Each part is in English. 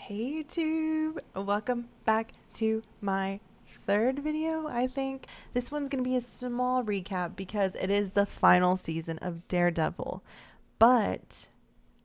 Hey YouTube, welcome back to my third video. I think this one's gonna be a small recap because it is the final season of Daredevil, but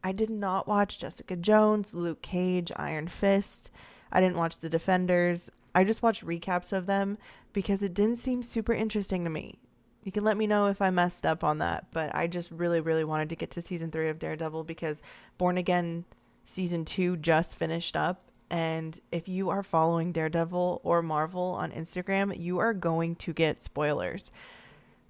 I did not watch Jessica Jones, Luke Cage, Iron Fist. I didn't watch The Defenders. I just watched recaps of them because it didn't seem super interesting to me. You can let me know if I messed up on that, but I just really wanted to get to season 3 of Daredevil because Born Again season 2 just finished up. And if you are following Daredevil or Marvel on Instagram, you are going to get spoilers.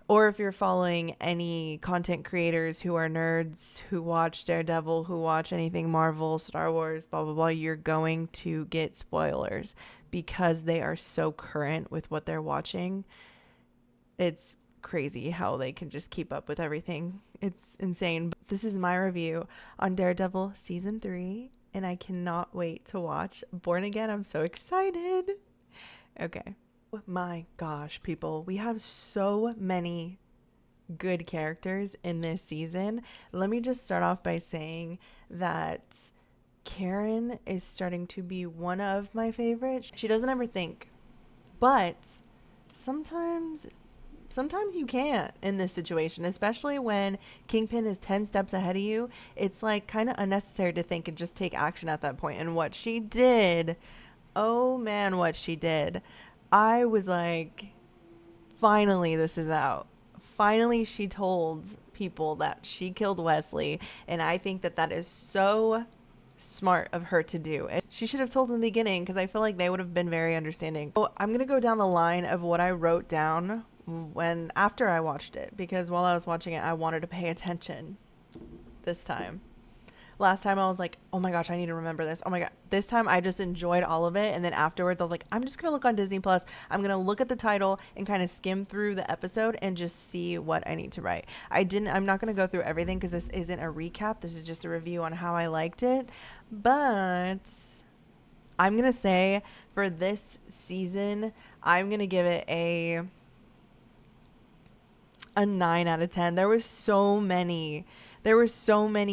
Or if you're following any content creators who are nerds, who watch Daredevil, who watch anything Marvel, Star Wars, blah, blah, blah, you're going to get spoilers because they are so current with what they're watching. It's crazy how they can just keep up with everything. It's insane. But this is my review on Daredevil season 3, and I cannot wait to watch Born Again. I'm so excited. Okay. Oh my gosh, people, we have so many good characters in this season. Let me just start off by saying that Karen is starting to be one of my favorites. She doesn't ever think, but sometimes you can't in this situation, especially when Kingpin is 10 steps ahead of you. It's like kind of unnecessary to think and just take action at that point. And what she did, oh man, what she did. I was like, finally, this is out. Finally, she told people that she killed Wesley. And I think that that is so smart of her to do. And she should have told them in the beginning because I feel like they would have been very understanding. So I'm going to go down the line of what I wrote down when after I watched it, because while I was watching it, I wanted to pay attention this time. Last time I was like, oh my gosh, I need to remember this. Oh my God. This time I just enjoyed all of it. And then afterwards I was like, I'm just going to look on Disney Plus. I'm going to look at the title and kind of skim through the episode and just see what I need to write. I'm not going to go through everything because this isn't a recap. This is just a review on how I liked it. But I'm going to say for this season, I'm going to give it a 9 out of 10. There were so many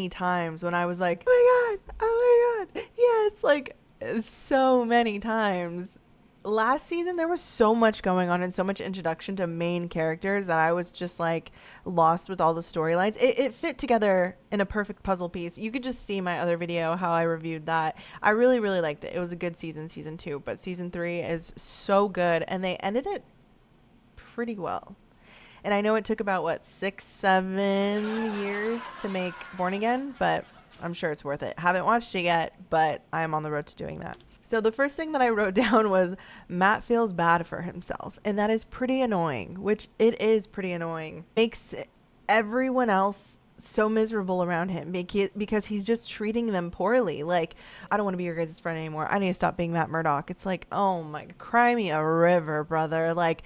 times when I was like, oh my God, yes, like so many times. Last season, there was so much going on and so much introduction to main characters that I was just like lost with all the storylines. It fit together in a perfect puzzle piece. You could just see my other video, how I reviewed that. I really liked it. It was a good season 2, but season 3 is so good and they ended it pretty well. And I know it took about, 6-7 years to make Born Again, but I'm sure it's worth it. Haven't watched it yet, but I am on the road to doing that. So the first thing that I wrote down was Matt feels bad for himself. And that is pretty annoying, which it is pretty annoying. Makes everyone else so miserable around him because he's just treating them poorly. Like, I don't want to be your guys' friend anymore. I need to stop being Matt Murdock. It's like, oh my, cry me a river, brother. Like,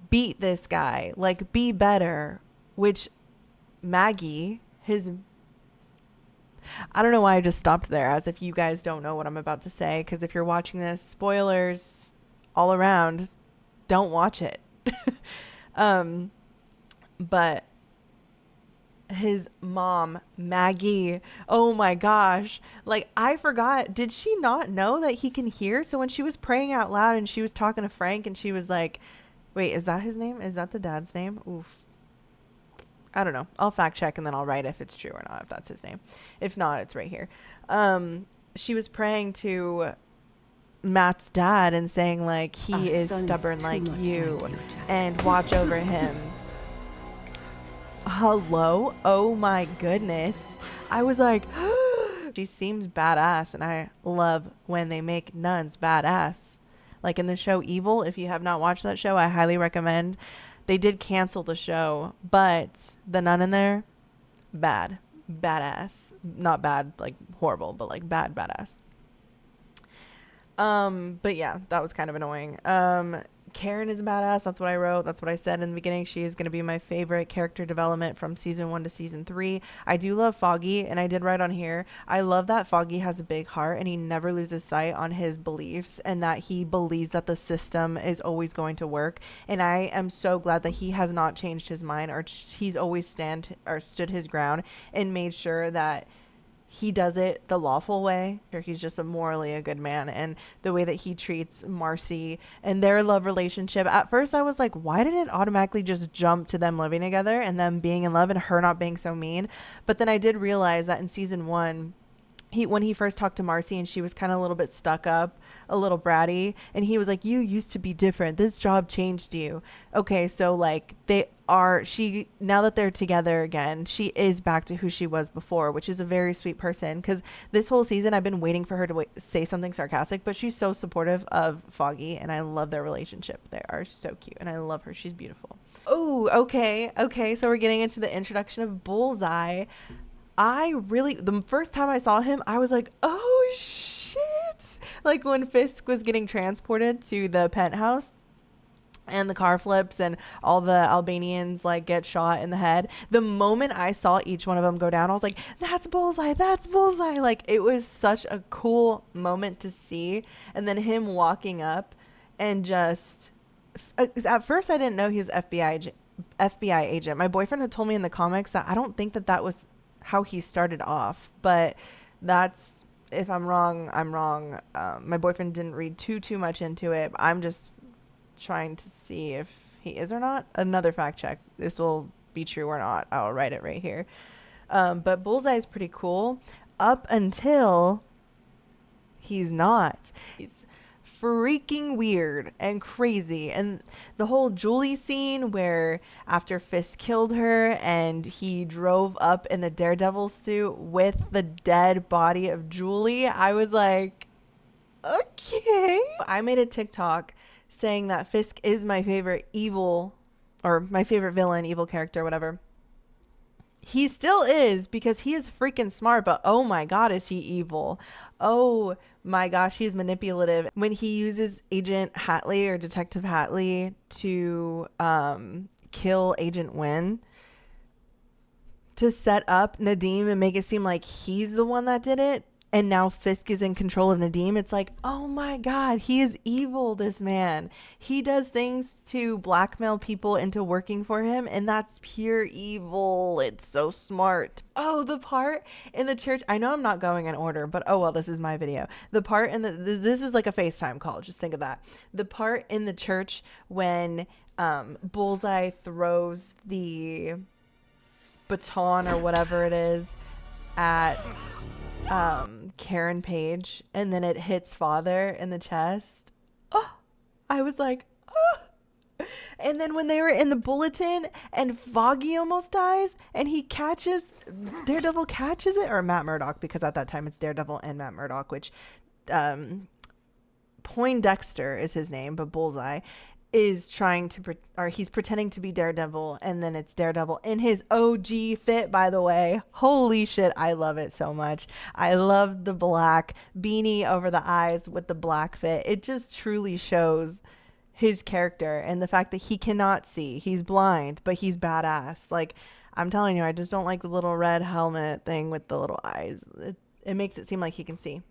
beat this guy, like be better. Which Maggie, I don't know why I just stopped there, as if you guys don't know what I'm about to say, because if you're watching this, spoilers all around, don't watch it. But his mom, Maggie, oh my gosh, like I forgot, did she not know that he can hear? So when she was praying out loud and she was talking to Frank and she was like, wait, is that his name? Is that the dad's name? Oof. I don't know. I'll fact check and then I'll write if it's true or not, if that's his name. If not, it's right here. She was praying to Matt's dad and saying like, he is stubborn like you and watch over him. Hello? Oh my goodness. I was like, she seems badass, and I love when they make nuns badass. Like in the show Evil, if you have not watched that show, I highly recommend. They did cancel the show, but the nun in there, badass. Not bad, like horrible, but like badass. But yeah, that was kind of annoying. Karen is a badass. That's what I wrote. That's what I said in the beginning. She is going to be my favorite character development from season 1 to season 3. I do love Foggy, and I did write on here, I love that Foggy has a big heart and he never loses sight on his beliefs and that he believes that the system is always going to work. And I am so glad that he has not changed his mind, or he's always stood his ground and made sure that he does it the lawful way. He's just morally a good man, and the way that he treats Marcy and their love relationship. At first, I was like, why did it automatically just jump to them living together and them being in love and her not being so mean? But then I did realize that in season 1, when he first talked to Marcy and she was kind of a little bit stuck up, a little bratty, and he was like, you used to be different, this job changed you. Okay, so like she, now that they're together again, she is back to who she was before, which is a very sweet person. Because this whole season I've been waiting for her to say something sarcastic, but she's so supportive of Foggy, and I love their relationship. They are so cute, and I love her. She's beautiful. Oh, okay, so we're getting into the introduction of Bullseye. The first time I saw him, I was like, oh shit. Like when Fisk was getting transported to the penthouse and the car flips and all the Albanians like get shot in the head. The moment I saw each one of them go down, I was like, that's Bullseye, that's Bullseye. Like it was such a cool moment to see. And then him walking up and just, at first I didn't know he was FBI agent. My boyfriend had told me in the comics that I don't think that was how he started off, but that's, if I'm wrong, I'm wrong. My boyfriend didn't read too much into it. I'm just trying to see if he is or not. Another fact check. This will be true or not. I'll write it right here. But Bullseye is pretty cool up until he's not. He's freaking weird and crazy. And the whole Julie scene where after Fisk killed her and he drove up in the Daredevil suit with the dead body of Julie, I was like, okay. I made a TikTok saying that Fisk is my favorite evil, or my favorite villain, evil character, whatever. He still is, because he is freaking smart, but oh my god, is he evil. Oh my gosh, he's manipulative. When he uses Agent Hatley or Detective Hatley to kill Agent Wynn to set up Nadeem and make it seem like he's the one that did it, and now Fisk is in control of Nadeem, it's like, oh my god, he is evil, this man. He does things to blackmail people into working for him, and that's pure evil. It's so smart. Oh, the part in the church, I know I'm not going in order, but oh well, this is my video. The part in this is like a FaceTime call, just think of that. The part in the church when Bullseye throws the baton or whatever it is at Karen Page, and then it hits Father in the chest. Oh, I was like, oh. And then when they were in the bulletin and Foggy almost dies and Daredevil catches it, or Matt Murdock, because at that time it's Daredevil and Matt Murdock, which Poindexter is his name, but Bullseye is he's pretending to be Daredevil, and then it's Daredevil in his OG fit, by the way. Holy shit, I love it so much. I love the black beanie over the eyes with the black fit. It just truly shows his character and the fact that he cannot see. He's blind, but he's badass. Like, I'm telling you, I just don't like the little red helmet thing with the little eyes. It makes it seem like he can see.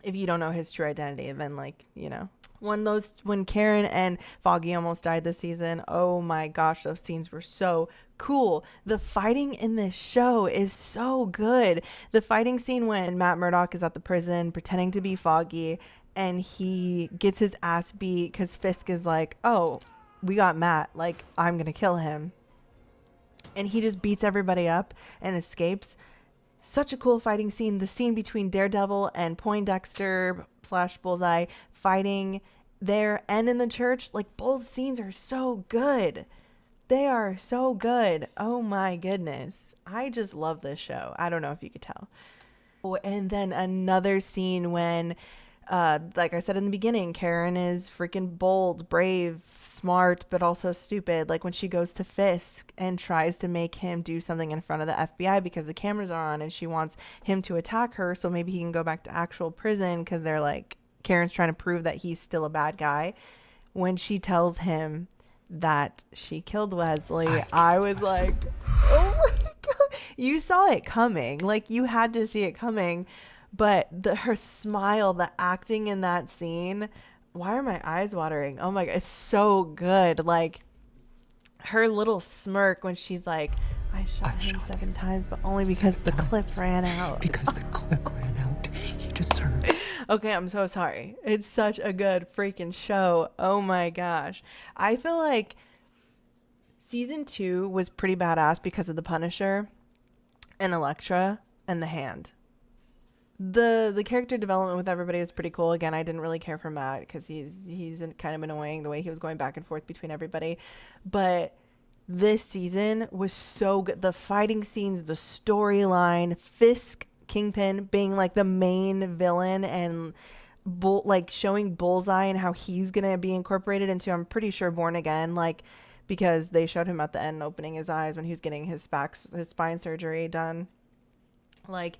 If you don't know his true identity, then when Karen and Foggy almost died this season, oh my gosh, those scenes were so cool. The fighting in this show is so good. The fighting scene when Matt Murdock is at the prison pretending to be Foggy and he gets his ass beat because Fisk is like, oh, we got Matt, like, I'm gonna kill him, and he just beats everybody up and escapes. Such a cool fighting scene. The scene between Daredevil and Poindexter / Bullseye fighting there and in the church, like, both scenes are so good. They are so good. Oh my goodness. I just love this show. I don't know if you could tell. Oh, and then another scene when, like I said in the beginning, Karen is freaking bold, brave, smart, but also stupid. Like when she goes to Fisk and tries to make him do something in front of the FBI because the cameras are on, and she wants him to attack her so maybe he can go back to actual prison, because they're like, Karen's trying to prove that he's still a bad guy. When she tells him that she killed Wesley, I was like, oh my god. You saw it coming. Like, you had to see it coming. But her smile, the acting in that scene, why are my eyes watering? Oh my god, it's so good. Like, her little smirk when she's like, I shot him 7 times, but only because the clip ran out. Because the clip ran out. He deserved. Okay, I'm so sorry. It's such a good freaking show. Oh my gosh. I feel like season 2 was pretty badass because of the Punisher and Elektra and the Hand. The character development with everybody was pretty cool. Again, I didn't really care for Matt because he's kind of annoying the way he was going back and forth between everybody. But this season was so good. The fighting scenes, the storyline, Fisk Kingpin being like the main villain and like showing Bullseye and how he's gonna be incorporated into, I'm pretty sure, Born Again, like because they showed him at the end opening his eyes when he was getting his spine surgery done. Like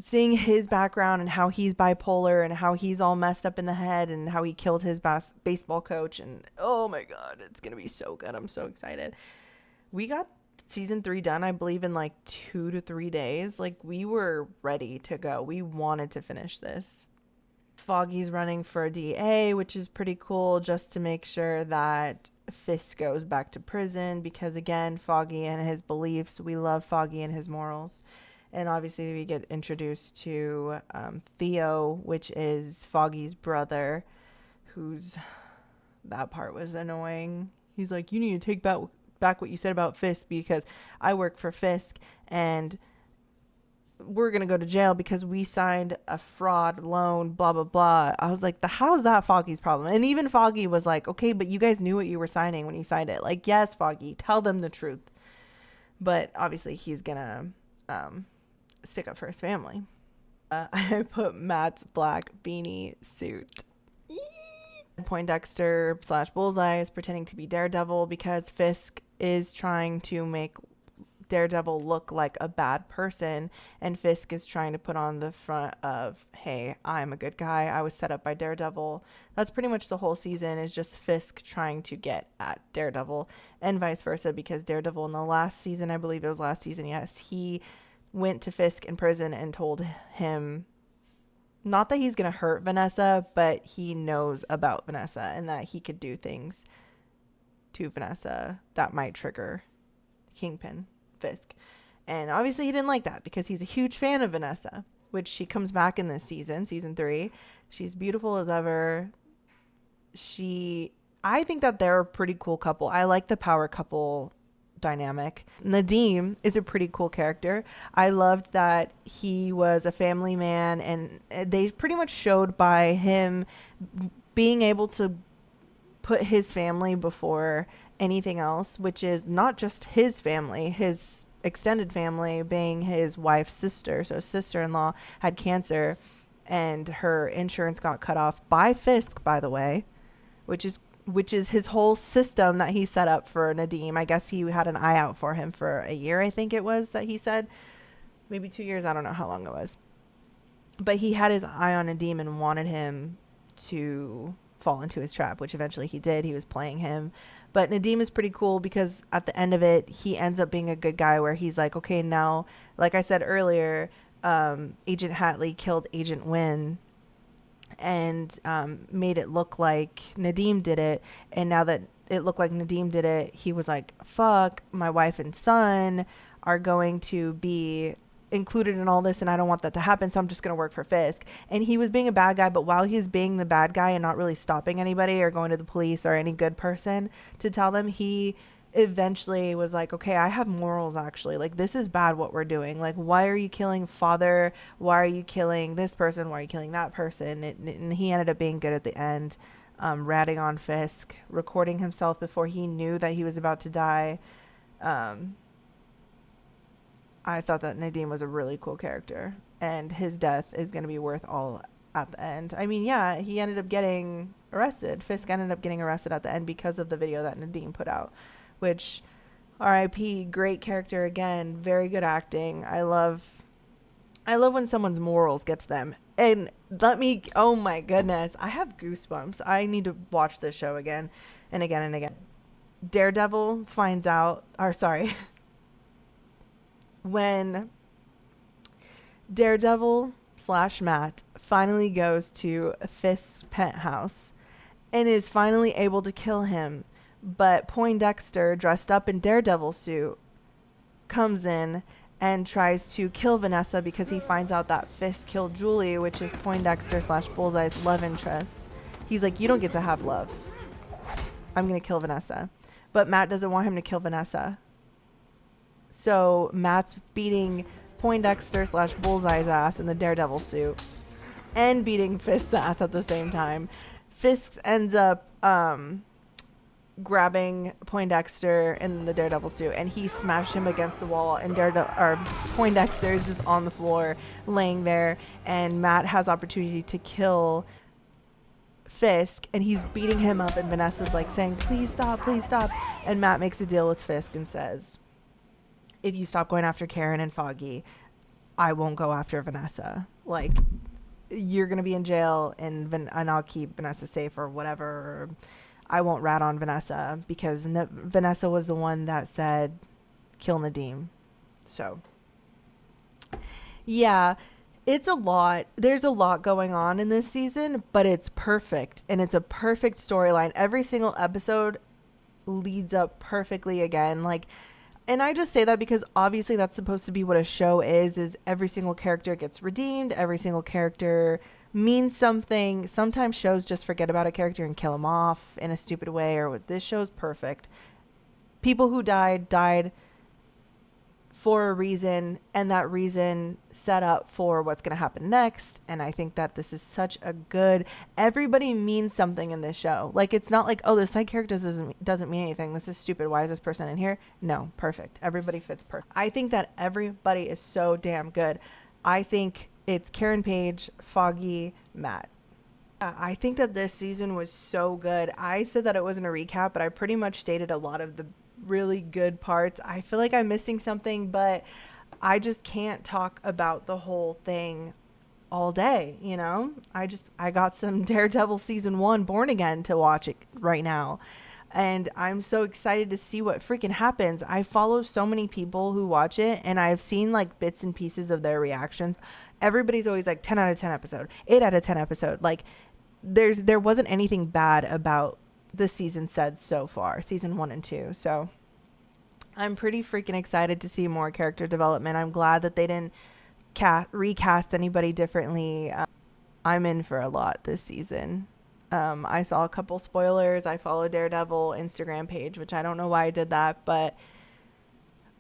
seeing his background and how he's bipolar and how he's all messed up in the head and how he killed his baseball coach, and oh my god, it's gonna be so good. I'm so excited. We got season 3 done, I believe, in like 2 to 3 days. Like we were ready to go. We wanted to finish this. Foggy's running for DA, which is pretty cool, just to make sure that Fisk goes back to prison, because again, Foggy and his beliefs, we love Foggy and his morals. And obviously we get introduced to Theo, which is Foggy's brother, who's, that part was annoying. He's like, you need to take back what you said about Fisk, because I work for Fisk and we're going to go to jail because we signed a fraud loan, blah, blah, blah. I was like, how is that Foggy's problem? And even Foggy was like, okay, but you guys knew what you were signing when you signed it. Like, yes, Foggy, tell them the truth. But obviously he's going to stick up for his family. I put Matt's black beanie suit. Poindexter / Bullseye is pretending to be Daredevil because Fisk is trying to make Daredevil look like a bad person, and Fisk is trying to put on the front of, hey, I'm a good guy, I was set up by Daredevil. That's pretty much the whole season, is just Fisk trying to get at Daredevil, and vice versa, because Daredevil in the last season, I believe it was last season, yes, he went to Fisk in prison and told him not that he's going to hurt Vanessa, but he knows about Vanessa and that he could do things to Vanessa that might trigger Kingpin Fisk. And obviously he didn't like that because he's a huge fan of Vanessa, which she comes back in this season 3. She's beautiful as ever. I think that they're a pretty cool couple. I like the power couple dynamic. Nadeem is a pretty cool character. I loved that he was a family man, and they pretty much showed by him being able to put his family before anything else, which is not just his family, his extended family being his wife's sister. So his sister-in-law had cancer and her insurance got cut off by Fisk, by the way, which is his whole system that he set up for Nadeem. I guess he had an eye out for him for a year, I think it was, that he said. Maybe 2 years, I don't know how long it was. But he had his eye on Nadeem and wanted him to fall into his trap, which eventually he did. He was playing him. But Nadeem is pretty cool because at the end of it, he ends up being a good guy, where he's like, okay, now, like I said earlier, Agent Hatley killed Agent Wynn and made it look like Nadeem did it. And now that it looked like Nadeem did it, he was like, fuck, my wife and son are going to be included in all this, and I don't want that to happen, so I'm just going to work for Fisk. And he was being a bad guy, but while he was being the bad guy and not really stopping anybody or going to the police or any good person to tell them, he eventually was like, okay, I have morals, actually. Like, this is bad what we're doing. Like, why are you killing father? Why are you killing this person? Why are you killing that person? And he ended up being good at the end, ratting on Fisk, recording himself before he knew that he was about to die. I thought that Nadeem was a really cool character, and his death is going to be worth all at the end. I mean, yeah, he ended up getting arrested. Fisk ended up getting arrested at the end because of the video that Nadeem put out, which, R.I.P., great character again, very good acting. I love when someone's morals get to them. And oh my goodness, I have goosebumps. I need to watch this show again and again and again. Daredevil finds out, when Daredevil / Matt finally goes to Fisk's penthouse and is finally able to kill him, but Poindexter, dressed up in Daredevil suit, comes in and tries to kill Vanessa because he finds out that Fisk killed Julie, which is Poindexter / Bullseye's love interest. He's like, you don't get to have love. I'm going to kill Vanessa. But Matt doesn't want him to kill Vanessa. So Matt's beating Poindexter / Bullseye's ass in the Daredevil suit and beating Fisk's ass at the same time. Fisk ends up grabbing Poindexter in the Daredevil suit, and he smashed him against the wall, and Poindexter is just on the floor laying there, and Matt has opportunity to kill Fisk, and he's beating him up, and Vanessa's like saying, please stop, and Matt makes a deal with Fisk and says, if you stop going after Karen and Foggy, I won't go after Vanessa. Like, you're gonna be in jail, and I'll keep Vanessa safe or whatever, or I won't rat on Vanessa because Vanessa was the one that said kill Nadim. So yeah, it's a lot. There's a lot going on in this season, but it's perfect, and it's a perfect storyline. Every single episode leads up perfectly again. Like, and I just say that because obviously that's supposed to be what a show is every single character gets redeemed. Every single character means something. Sometimes shows just forget about a character and kill him off in a stupid way, or this show's perfect. People who died for a reason, and that reason set up for what's going to happen next. And I think that this is such a good, everybody means something in this show. Like, it's not like, oh, the side character doesn't mean anything, this is stupid, why is this person in here? No, perfect. Everybody fits perfect. I think that everybody is so damn good. I think it's Karen Page, Foggy, Matt. I think that this season was so good. I said that it wasn't a recap, but I pretty much stated a lot of the really good parts. I feel like I'm missing something, but I just can't talk about the whole thing all day, you know? I got some Daredevil season 1 Born Again to watch it right now. And I'm so excited to see what freaking happens. I follow so many people who watch it, and I've seen like bits and pieces of their reactions. Everybody's always like 10 out of 10 episode, 8 out of 10 episode. Like, there wasn't anything bad about the season said so far, season 1 and 2. So I'm pretty freaking excited to see more character development. I'm glad that they didn't recast anybody differently. I'm in for a lot this season. I saw a couple spoilers. I follow Daredevil Instagram page, which I don't know why I did that, but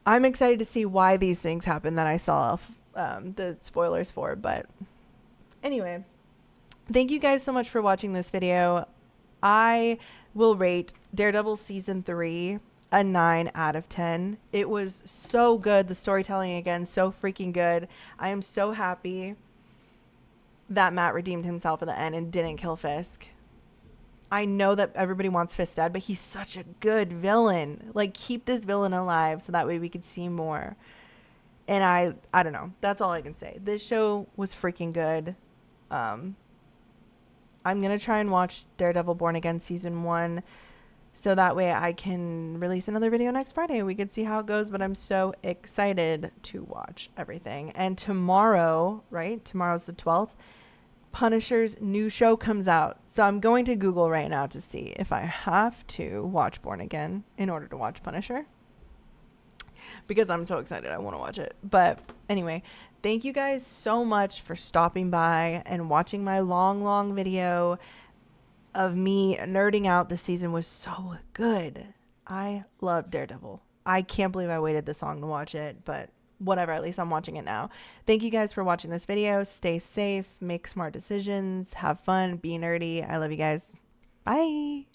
I'm excited to see why these things happen that I saw the spoilers for. But anyway, thank you guys so much for watching this video. I will rate Daredevil season 3 a 9 out of 10. It was so good. The storytelling, again, so freaking good. I am so happy that Matt redeemed himself in the end and didn't kill Fisk. I know that everybody wants Fisk dead, but he's such a good villain. Like, keep this villain alive so that way we could see more. And I don't know. That's all I can say. This show was freaking good. I'm going to try and watch Daredevil Born Again season 1 so that way I can release another video next Friday. We could see how it goes, but I'm so excited to watch everything. And tomorrow, right? Tomorrow's the 12th. Punisher's new show comes out. So I'm going to Google right now to see if I have to watch Born Again in order to watch Punisher, because I'm so excited. I want to watch it. But anyway, thank you guys so much for stopping by and watching my long video of me nerding out. This season was so good. I love Daredevil. I can't believe I waited this long to watch it, but whatever, at least I'm watching it now. Thank you guys for watching this video. Stay safe, make smart decisions, have fun, be nerdy. I love you guys. Bye.